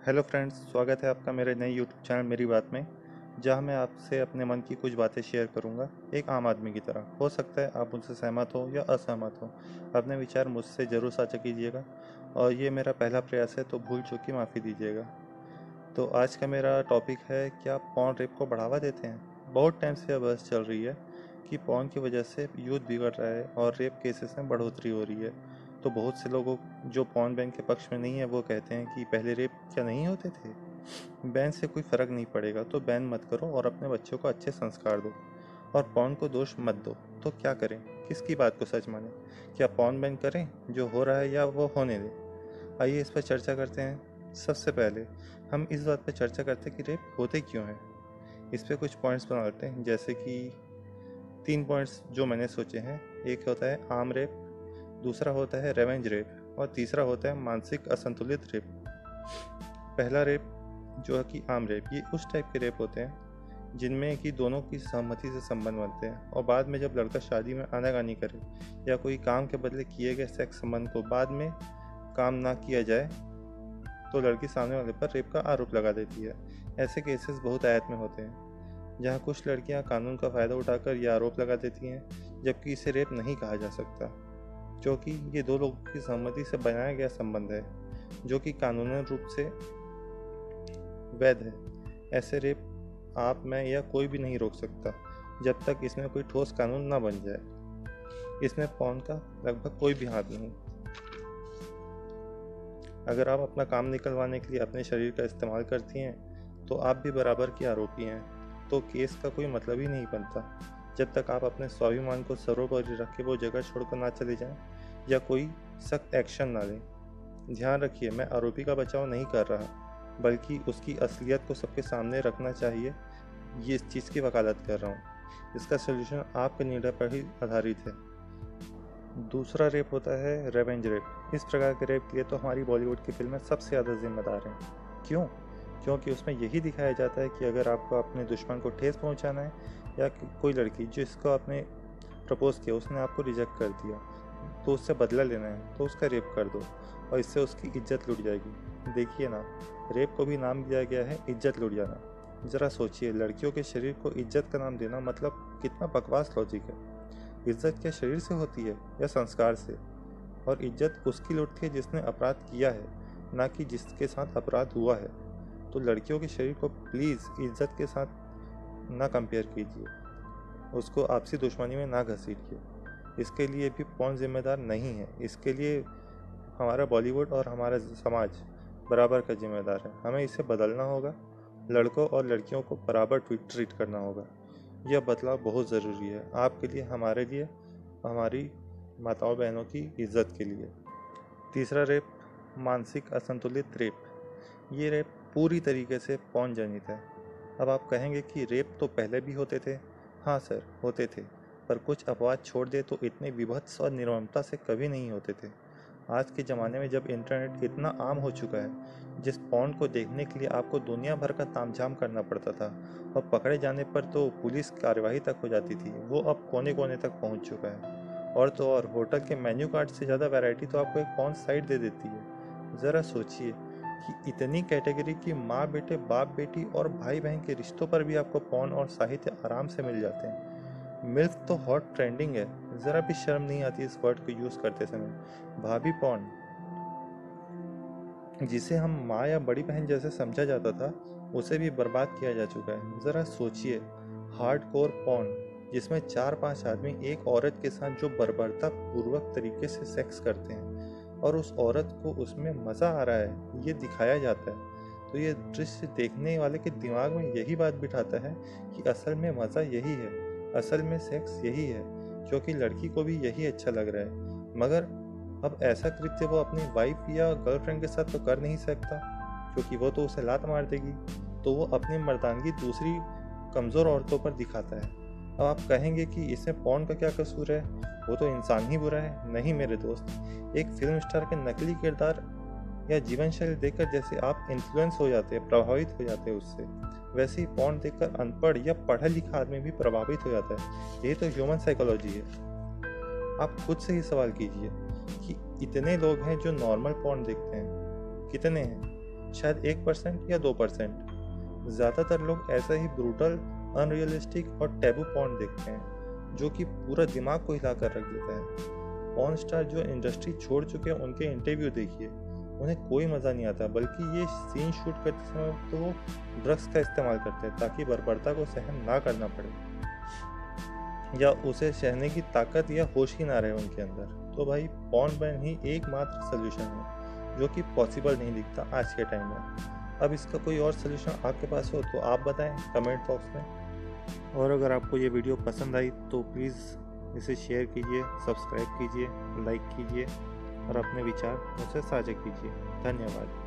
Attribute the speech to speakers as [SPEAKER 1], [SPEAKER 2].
[SPEAKER 1] Hello friends, स्वागत है आपका मेरे नए यूट्यूब चैनल मेरी बात में, जहां मैं आपसे अपने मन की कुछ बातें शेयर करूंगा एक आम आदमी की तरह। हो सकता है आप मुझसे सहमत हो या असहमत हो। अपने विचार मुझसे ज़रूर साझा कीजिएगा और ये मेरा पहला प्रयास है, तो भूल चूक की माफ़ी दीजिएगा। तो आज का मेरा टॉपिक है, क्या पॉर्न रेप को बढ़ावा देते हैं। बहुत टाइम से यह बहस चल रही है कि पॉर्न की वजह से यूथ बिगड़ रहा है और रेप केसेस में बढ़ोतरी हो रही है। तो बहुत से लोगों जो पॉर्न बैन के पक्ष में नहीं है वो कहते हैं कि पहले रेप क्या नहीं होते थे। बैन से कोई फ़र्क नहीं पड़ेगा, तो बैन मत करो और अपने बच्चों को अच्छे संस्कार दो और पॉर्न को दोष मत दो। तो क्या करें, किसकी बात को सच माने? क्या पॉर्न बैन करें जो हो रहा है, या वो होने दें? आइए इस पर चर्चा करते हैं। सबसे पहले हम इस बात पर चर्चा करते हैं कि रेप होते क्यों हैं। इस पे कुछ पॉइंट्स बना लेते हैं, जैसे कि 3 पॉइंट्स जो मैंने सोचे हैं। एक होता है आम रेप, दूसरा होता है रेवेंज रेप और तीसरा होता है मानसिक असंतुलित रेप। पहला रेप जो है कि आम रेप, ये उस टाइप के रेप होते हैं जिनमें कि दोनों की सहमति से संबंध बनते हैं और बाद में जब लड़का शादी में आनाकानी करे या कोई काम के बदले किए गए सेक्स संबंध को बाद में काम ना किया जाए तो लड़की सामने वाले पर रेप का आरोप लगा देती है। ऐसे केसेस बहुत आयत में होते हैं, जहां कुछ लड़कियां कानून का फ़ायदा उठाकर यह आरोप लगा देती हैं, जबकि इसे रेप नहीं कहा जा सकता, क्योंकि ये दो लोगों की सहमति से बनाया गया संबंध है जो कि कानूनी रूप से वैध है। ऐसे रेप आप, मैं या कोई भी नहीं रोक सकता जब तक इसमें कोई ठोस कानून ना बन जाए। इसमें पॉर्न का लगभग कोई भी हाथ नहीं। अगर आप अपना काम निकलवाने के लिए अपने शरीर का इस्तेमाल करती हैं तो आप भी बराबर की आरोपी हैं। तो केस का कोई मतलब ही नहीं बनता जब तक आप अपने स्वाभिमान को सर्वोपरि रख के वो जगह छोड़कर ना चले जाएं या कोई सख्त एक्शन ना लें। ध्यान रखिए, मैं आरोपी का बचाव नहीं कर रहा, बल्कि उसकी असलियत को सबके सामने रखना चाहिए, ये इस चीज़ की वकालत कर रहा हूँ। इसका सलूशन आपके निर्णय पर ही आधारित है। दूसरा रेप होता है रेवेंज रेप। इस प्रकार के रेप के लिए तो हमारी बॉलीवुड की फिल्में सबसे ज़्यादा जिम्मेदार हैं। क्यों? क्योंकि उसमें यही दिखाया जाता है कि अगर आपको अपने दुश्मन को ठेस पहुंचाना है, या कोई लड़की जिसको आपने प्रपोज किया उसने आपको रिजेक्ट कर दिया, तो उससे बदला लेना है तो उसका रेप कर दो और इससे उसकी इज्जत लुट जाएगी। देखिए ना, रेप को भी नाम दिया गया है इज्जत लुट जाना। ज़रा सोचिए, लड़कियों के शरीर को इज्जत का नाम देना मतलब कितना बकवास लॉजिक है। इज्जत क्या शरीर से होती है या संस्कार से? और इज्जत उसकी लुटती है जिसने अपराध किया है, ना कि जिसके साथ अपराध हुआ है। तो लड़कियों के शरीर को प्लीज़ इज्जत के साथ ना कंपेयर कीजिए, उसको आपसी दुश्मनी में ना घसीटिए। इसके लिए भी पॉर्न जिम्मेदार नहीं है, इसके लिए हमारा बॉलीवुड और हमारा समाज बराबर का जिम्मेदार है। हमें इसे बदलना होगा, लड़कों और लड़कियों को बराबर ट्रीट करना होगा। यह बदलाव बहुत ज़रूरी है, आपके लिए, हमारे लिए, हमारी माताओं बहनों की इज्जत के लिए। तीसरा रेप, मानसिक असंतुलित रेप। ये रेप पूरी तरीके से पौन जनित है। अब आप कहेंगे कि रेप तो पहले भी होते थे। हाँ सर, होते थे, पर कुछ अपवाद छोड़ दे तो इतने विभत्स और निर्ममता से कभी नहीं होते थे। आज के ज़माने में जब इंटरनेट इतना आम हो चुका है, जिस पॉर्न को देखने के लिए आपको दुनिया भर का तामझाम करना पड़ता था और पकड़े जाने पर तो पुलिस कार्यवाही तक हो जाती थी, वो अब कोने कोने तक पहुंच चुका है। और तो और, होटल के मेन्यू कार्ड से ज़्यादा वैरायटी तो आपको एक पॉर्न साइट दे देती है। ज़रा सोचिए कि इतनी कैटेगरी की माँ बेटे, बाप बेटी और भाई बहन के रिश्तों पर भी आपको पॉर्न और साहित्य आराम से मिल जाते हैं। मिल्फ तो हॉट ट्रेंडिंग है, ज़रा भी शर्म नहीं आती इस वर्ड को यूज़ करते समय। भाभी पॉर्न, जिसे हम माँ या बड़ी बहन जैसे समझा जाता था, उसे भी बर्बाद किया जा चुका है। ज़रा सोचिए, हार्डकोर पॉर्न, जिसमें 4-5 आदमी एक औरत के साथ जो बर्बरता पूर्वक तरीके से सेक्स करते हैं और उस औरत को उसमें मज़ा आ रहा है, ये दिखाया जाता है। तो ये दृश्य देखने वाले के दिमाग में यही बात बिठाता है कि असल में मज़ा यही है, असल में सेक्स यही है, क्योंकि लड़की को भी यही अच्छा लग रहा है। मगर अब ऐसा कृत्य वो अपनी वाइफ या गर्लफ्रेंड के साथ तो कर नहीं सकता, क्योंकि वो तो उसे लात मार देगी। तो वो अपनी मर्दानगी दूसरी कमज़ोर औरतों पर दिखाता है। अब आप कहेंगे कि इसमें पॉर्न का क्या कसूर है, वो तो इंसान ही बुरा है। नहीं मेरे दोस्त, एक फिल्म स्टार के नकली किरदार या जीवन शैली देखकर जैसे आप इन्फ्लुएंस हो जाते हैं, प्रभावित हो जाते हैं उससे, वैसे ही पॉर्न देखकर अनपढ़ या पढ़ा लिखा आदमी भी प्रभावित हो जाता है। ये तो ह्यूमन साइकोलॉजी है। आप खुद से ही सवाल कीजिए कि इतने लोग हैं जो नॉर्मल पॉर्न देखते हैं, कितने हैं? शायद 1% या 2%। ज़्यादातर लोग ऐसा ही ब्रूटल, अनरियलिस्टिक और टैबू पॉर्न देखते हैं जो कि पूरा दिमाग को हिला कर रख देता है। पॉर्न स्टार जो इंडस्ट्री छोड़ चुके हैं उनके इंटरव्यू देखिए, उन्हें कोई मज़ा नहीं आता, बल्कि ये सीन शूट करते समय तो वो ड्रग्स का इस्तेमाल करते हैं ताकि बर्बरता को सहन ना करना पड़े, या उसे सहने की ताकत या होश ही ना रहे उनके अंदर। तो भाई पॉर्न बैन ही एकमात्र सोल्यूशन है जो कि पॉसिबल नहीं दिखता आज के टाइम में। अब इसका कोई और सोल्यूशन आपके पास हो तो आप बताएं कमेंट बॉक्स में। और अगर आपको ये वीडियो पसंद आई तो प्लीज़ इसे शेयर कीजिए, सब्सक्राइब कीजिए, लाइक कीजिए और अपने विचार मुझसे साझा कीजिए। धन्यवाद।